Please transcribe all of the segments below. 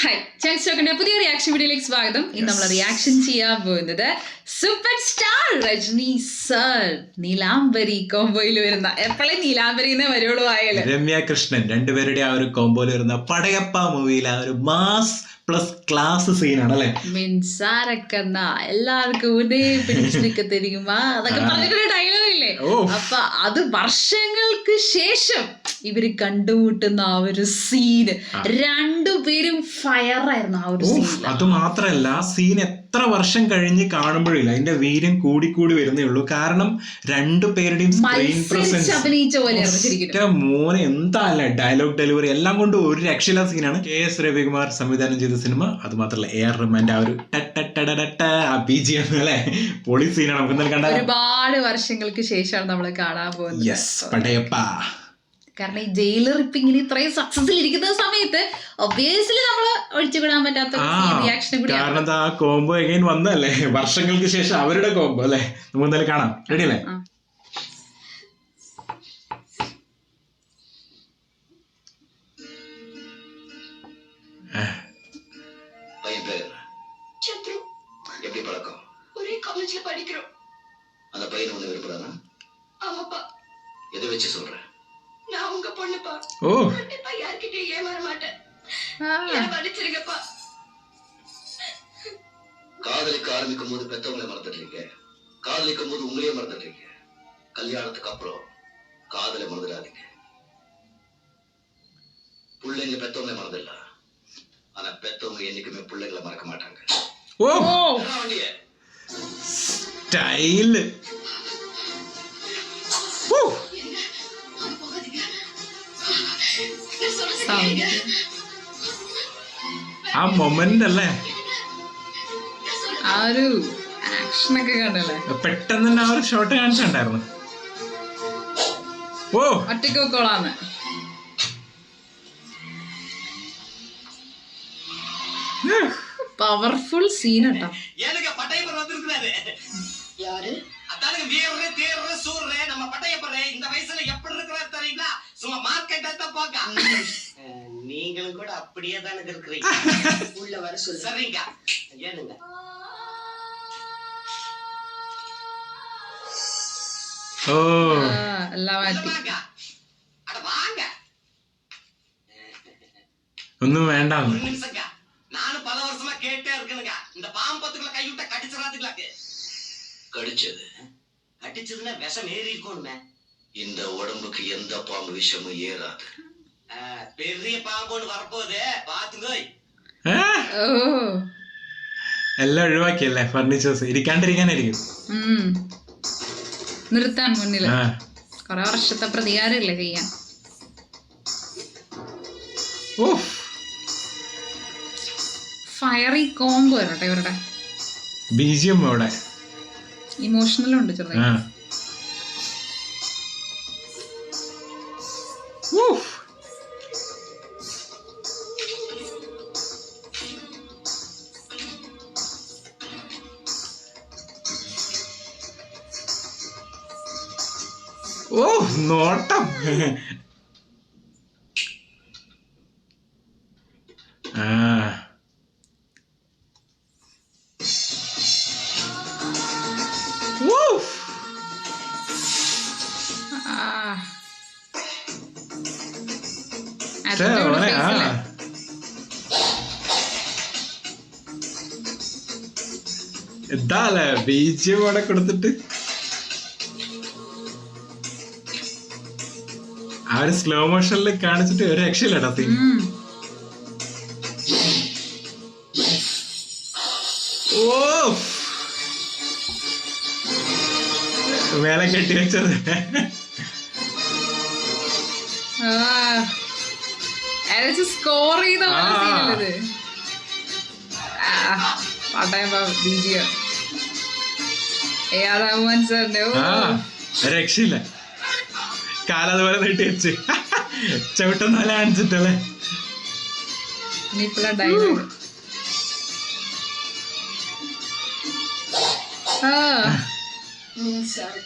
Hi ചാൻസ്റ്റോക്കിന്റെ പുതിയ reaction വീഡിയോയിലേക്ക് സ്വാഗതം. ഇന്ന് നമ്മൾ റിയാക്ഷൻ ചെയ്യാൻ പോകുന്നത് സൂപ്പർ സ്റ്റാർ രജനി സർ നീലാംബരി കോംബോയിൽ വരുന്ന എപ്പോഴും നീലാംബരിന്നേ വരുള്ളൂ ആയാലും രമ്യ കൃഷ്ണൻ രണ്ടുപേരുടെ ആ ഒരു കോംബോയിൽ വരുന്ന പടയപ്പ മൂവിയിലെ ആ ഒരു മാസ് പ്ലസ് ക്ലാസ് സീനാണ് അല്ലെ. മിൻസാരക്കണ്ണ എല്ലാവർക്കും ഉടേ പിടിച്ചിരിക്ക തരുമാ അതൊക്കെ പറഞ്ഞിട്ടൊരു ഡയലോഗ് ഇല്ലേ. അപ്പൊ അത് വർഷങ്ങൾക്ക് ശേഷം ഇവര് കണ്ടുമുട്ടുന്ന ആ ഒരു സീന്, രണ്ടുപേരും ഫയർ ആയിരുന്നു ആ ഒരു സീൻ. അത് മാത്രല്ല സീൻ എത്ര വർഷം കഴിഞ്ഞ് കാണുമ്പോഴില്ല അതിന്റെ വീര്യം കൂടിക്കൂടി വരുന്നേ ഉള്ളൂ. കാരണം രണ്ടുപേരുടെയും സ്ക്രീൻ പ്രസൻസ് അഭിനയിച്ച പോലെ മോനെ എന്താ അല്ലെ, ഡയലോഗ് ഡെലിവറി എല്ലാം കൊണ്ട് ഒരു രക്ഷയില്ലാത്ത സീനാണ്. KS രവികുമാർ സംവിധാനം ചെയ്ത സിനിമ. അത് മാത്രല്ല AR റഹ്മാന്റെ ആ ഒരു BGM അല്ലെ, പൊളി സീനാണ്. നമുക്ക് എന്തായാലും കണ്ടാൽ ഒരുപാട് വർഷങ്ങൾക്ക് ശേഷമാണ് നമ്മൾ കാണാൻ പോകുന്നത് പടയപ്പ. കാരണം ഈ ജയിലർ ഇപ്പൊ ഇങ്ങനെ ഇത്രയും സക്സസിൽ ഇരിക്കുന്ന സമയത്ത് ഒബ്വിയസ്ലി നമ്മൾ ഒഴിച്ചുവിടാൻ പറ്റാത്ത റിയാക്ഷൻ കൂടി. കാരണം ആ കോംബോ എഗൈൻ വന്നല്ലേ, വർഷങ്ങൾക്ക് ശേഷം അവരുടെ കോംബോ അല്ലെ. നമുക്ക് എന്തായാലും കാണാം. റെഡി അല്ലേ? அந்த பையனை ஒண்ணு விருப்பறானா? ஆமாப்பா. எதை வச்சு சொல்ற? நான் உங்க பொண்ணுப்பா. கண்டிப்பா யார்கிட்டயும் ஏமாற மாட்டேன். என்ன மன்னிச்சிருங்கப்பா. காதலிக்க ஆரம்பிக்கும் போது பெத்தவங்களை மறந்துட்டீங்க, காதலிக்கும் போது உங்களையே மறந்துட்டீங்க. கல்யாணத்துக்கு அப்புறம் காதலை மறந்துடாதீங்க. பிள்ளைங்க பெத்தவங்களை மறந்துடலாம், ஆனா பெத்தவங்க என்னைக்குமே பிள்ளைங்களை மறக்க மாட்டாங்க. സ്റ്റൈല് ആ മൊമെന്റ് അല്ലേ, ആ ഒരു ആക്ഷനൊക്കെ കണ്ടല്ലേ. പെട്ടെന്ന് തന്നെ ആ ഒരു ഷോട്ട് കാണിച്ചിട്ടുണ്ടായിരുന്നു. ഒറ്റക്കോളാന്ന് പവർഫുൾ സീൻ കേട്ടോ. நீங்களும் கூட அப்படியே தானே இருக்கிறீங்க. உள்ள வர சொல்லுங்க. ஏனுங்க ഒന്നും വേണ്ട. நானும் பல வருஷமா கேட்டே இருக்கேனுங்க, இந்த பாம்பத்துக்குள்ள கைவிட்ட கடிச்சிடாதுங்களாக்கு. கடிச்சதுன்னா விஷம் ஏறி இருக்கும்மே. இந்த உடம்புக்கு எந்த பாம்பு விஷமும் ஏறாது. பெரிய பாம்புன்னு வரப்போகுது பாத்துங்க. എല്ലാം ഒഴിവാക്കിയല്ലേ ഫർണിച്ചേഴ്സ്, ഇരിക്കാണ്ടിരിക്കാനായിരിക്കും നിർത്താൻ മുന്നിൽ. കൊറേ വർഷത്തെ പ്രതികാരമില്ലേ ചെയ്യാൻ. ഫയറി കോംബോ കേട്ടോ ഇവരുടെ. BGM അവിടെ ഇമോഷണലും ഉണ്ട് ചെറുതായി. നോട്ടം. എന്താല്ലേ BGM അവിടെ കൊടുത്തിട്ട് ആ ഒരു സ്ലോ മോഷനിൽ കാണിച്ചിട്ട് ഒരു രക്ഷയില്ലടാ സീൻ. മേലെ കെട്ടി വെച്ചത് സ്കോർ ചെയ്ത രക്ഷയില്ല. കാലതുപോലെ നീട്ടി വെച്ച് ചവിട്ടുന്നല്ല കാണിച്ചിട്ടല്ലേ.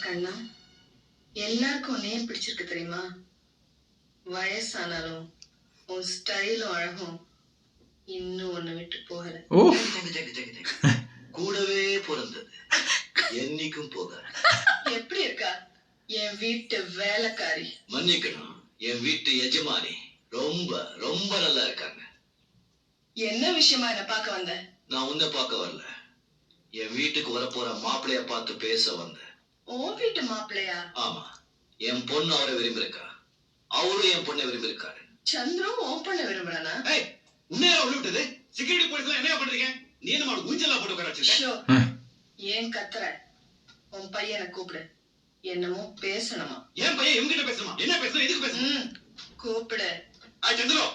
கண்ணா எல்லாருக்கும் உன்னையே பிடிச்சிருக்கு தெரியுமா? வயசானாலும் உன் ஸ்டைலும் அழகும் இன்னும் ஒண்ணு விட்டு போகல. ഓ கூடவே பிறந்தது என்னைக்கும் போகாது. எப்படி இருக்கா என் வீட்டு வேலைக்காரி? மன்னிக்கணும், என் வீட்டு எஜமானி ரொம்ப ரொம்ப நல்லா இருக்காங்க. என்ன விஷயமா என்ன பார்க்க வந்த? நான் உன்னை பார்க்க வரல, என் வீட்டுக்கு வரப்போற மாப்பிள்ளைய பார்த்து பேச வந்தேன். உன் வீட்டு மாப்பிள்ளையா? ஆமா, என் பொண்ணு அவரை விரும்பியிருக்கா, அவரும் என் பொண்ணை விரும்பியிருக்காரு. சந்திரம் உன் பொண்ண விரும்புறானா? உன்னையா விட்டுது? செக்யூரிட்டி போலீஸ்ல என்ன பண்றீங்க? நீ என்ன ஊஞ்சலா போட்டு உட்கார வச்சிருக்க? ஷோ, ஏன் கத்துற? உன் பையனை கூப்பிடு, என்னமோ பேசணுமா? என் பையன் என்கிட்ட பேசணுமா? என்ன பேசணும், எதுக்கு பேசணும்? கூப்பிடு. சந்திரோ,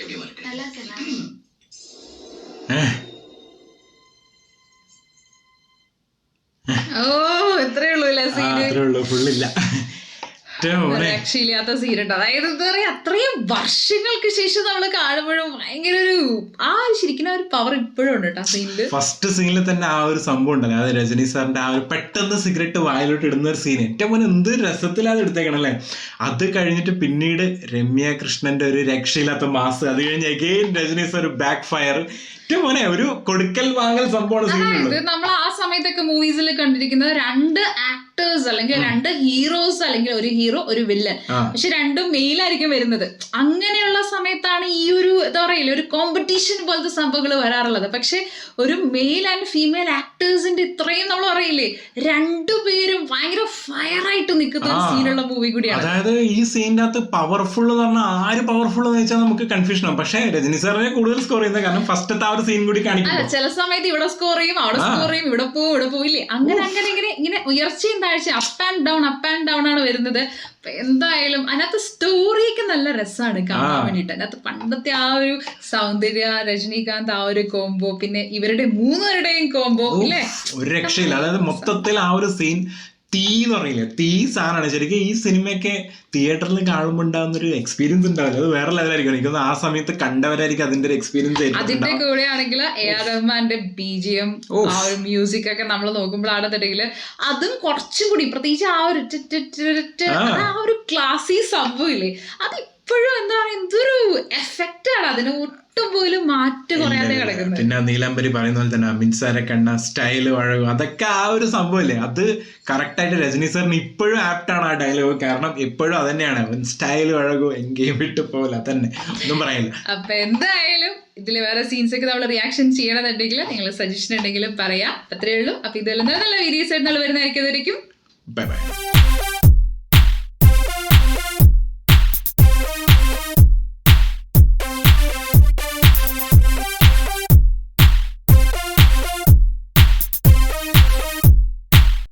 எப்படிமா இருக்கு? நல்லா இருக்கேனா? ഓ ഇത്രേ ഉള്ളൂ അല്ലേ സീന്? അത്രേ ഉള്ളൂ, ഫുള്ളില്ല. രക്ഷയില്ലാത്ത സീനുണ്ട്. അതായത് എന്താ പറയാ, അത്രയും വർഷങ്ങൾക്ക് ശേഷം നമ്മൾ കാണുമ്പോഴും ഭയങ്കര ഒരു ശരിക്കും ആ ഒരു പവർ ഇപ്പോഴും ഉണ്ട് കേട്ടോ സീനില്. ഫസ്റ്റ് സീനിൽ തന്നെ ആ ഒരു സംഭവം ഉണ്ടല്ലോ, അത് രജനി സാറിന്റെ ആ ഒരു പെട്ടെന്ന് സിഗരറ്റ് വായിലോട്ട് ഇടുന്ന ഒരു സീൻ ഏറ്റവും പോലെ എന്ത് രസത്തിലാണ് എടുത്തേക്കണം അല്ലേ. അത് കഴിഞ്ഞിട്ട് പിന്നീട് രമ്യ കൃഷ്ണന്റെ ഒരു രക്ഷയില്ലാത്ത മാസ്, അത് കഴിഞ്ഞ് അഗെയിൻ രജനി സാർ ഒരു ബാക്ക് ഫയർ, ഏറ്റവും പോലെ ഒരു കൊടുക്കൽ വാങ്ങൽ സംഭവമാണ് സീനിലുള്ളത്. അതായത് നമ്മൾ ആ സമയത്തൊക്കെ മൂവീസിൽ കണ്ടിരിക്കുന്നത് രണ്ട് ആക്ടേഴ്സ് അല്ലെങ്കിൽ രണ്ട് ഹീറോസ് അല്ലെങ്കിൽ ഒരു ഹീറോ ഒരു വില്ലൻ, പക്ഷെ രണ്ടും മെയിലായിരിക്കും വരുന്നത്. അങ്ങനെയുള്ള സമയത്താണ് ഈ ഒരു എന്താ പറയില്ല ഒരു കോമ്പറ്റീഷൻ പോലത്തെ സംഭവങ്ങൾ വരാറുള്ളത്. പക്ഷെ ഒരു മെയിൽ ആൻഡ് ഫീമെയിൽ ആക്ടേഴ്സിന്റെ ഇത്രയും നമ്മൾ പറയില്ലേ, രണ്ടുപേരും ഭയങ്കര ഫയർ ആയിട്ട് നിൽക്കുന്ന ഒരു സീനുള്ള മൂവി കൂടിയാണ്. അതായത് ഈ സീനിന്റെ അകത്ത് പവർഫുൾ എന്ന് പറഞ്ഞാൽ ആര് പവർഫുൾ എന്ന് വെച്ചാൽ നമുക്ക് കൺഫ്യൂഷൻ ആവും. പക്ഷെ രജനി സാറിനെ കൂടുതൽ സ്കോർ ചെയ്യുന്നത് കാരണം ഫസ്റ്റത്തെ ആ ഒരു സീൻ കൂടി കാണിക്കും. അല്ല, ചില സമയത്ത് ഇവിടെ സ്കോർ ചെയ്യും, അവിടെ സ്കോർ ചെയ്യും, ഇവിടെ പോവില്ലേ, അങ്ങനെ അങ്ങനെ ഇങ്ങനെ ഉയർച്ചയും താഴ്ച അപ്പ് ആൻഡ് ഡൗൺ ആണ് വരുന്നത്. എന്തായാലും അതിനകത്ത് സ്റ്റോറിയൊക്കെ നല്ല രസമാണ് കാണാൻ വേണ്ടിട്ട്. അതിനകത്ത് പണ്ടത്തെ ആ ഒരു സൗന്ദര്യ, രജനീകാന്ത് ആ ഒരു കോംബോ, പിന്നെ ഇവരുടെ മൂന്നുപേരുടെയും കോംബോ അല്ലേ, ഒരു രക്ഷയില്ല. അതായത് മൊത്തത്തിൽ ആ ഒരു സീൻ തീ എന്ന് പറയില്ലേ, തീ സാധനമാണ്. ശരിക്കും ഈ സിനിമയൊക്കെ തിയേറ്ററിൽ കാണുമ്പോൾ ഉണ്ടാകുന്ന ഒരു എക്സ്പീരിയൻസ് ഉണ്ടാവില്ല, അത് വേറെ ലെവലായിരിക്കും. എനിക്കൊന്ന് ആ സമയത്ത് കണ്ടവരായിരിക്കും അതിന്റെ ഒരു എക്സ്പീരിയൻസ്. അതിന്റെ കൂടെ ആണെങ്കിൽ AR റഹ്മാന്റെ BGM, ആ ഒരു മ്യൂസിക് ഒക്കെ നമ്മൾ നോക്കുമ്പോഴാണെന്നുണ്ടെങ്കിൽ അതും കുറച്ചും കൂടി, പ്രത്യേകിച്ച് ആ ഒരു ക്ലാസി സംഭവം ഇല്ലേ, അത് ഇപ്പോഴും എന്താ പറയാ എന്തൊരു എഫക്റ്റ് ആണ്, അതിന് ഒട്ടും പോലും മാറ്റം കുറയാതെ കിടക്കുന്നത്. പിന്നെ നീലാംബരി പറയുന്ന പോലെ തന്നെ മിൻസാര കണ്ണ സ്റ്റൈല് വഴകും, അതൊക്കെ ആ ഒരു സംഭവല്ലേ, അത് കറക്റ്റ് ആയിട്ട് രജനി സാറിന് ഇപ്പോഴും ആപ്റ്റാണ് ആ ഡയലോഗ്. കാരണം എപ്പോഴും അത് തന്നെയാണ്, സ്റ്റൈല് വഴകും എങ്കേയും വിട്ടു പോലെ തന്നെ ഒന്നും പറയില്ല. അപ്പൊ എന്തായാലും ഇതിൽ വേറെ സീൻസ് ഒക്കെ നമ്മൾ റിയാക്ഷൻ ചെയ്യണമെന്നുണ്ടെങ്കിൽ നിങ്ങൾ സജഷൻ ഉണ്ടെങ്കിലും പറയാം. അത്രയേ ഉള്ളൂ. അപ്പൊ ഇതെല്ലാം നല്ല വീഡിയോസ് ആയിട്ട് നമ്മൾ വരുന്നതായിരിക്കും. Bye bye.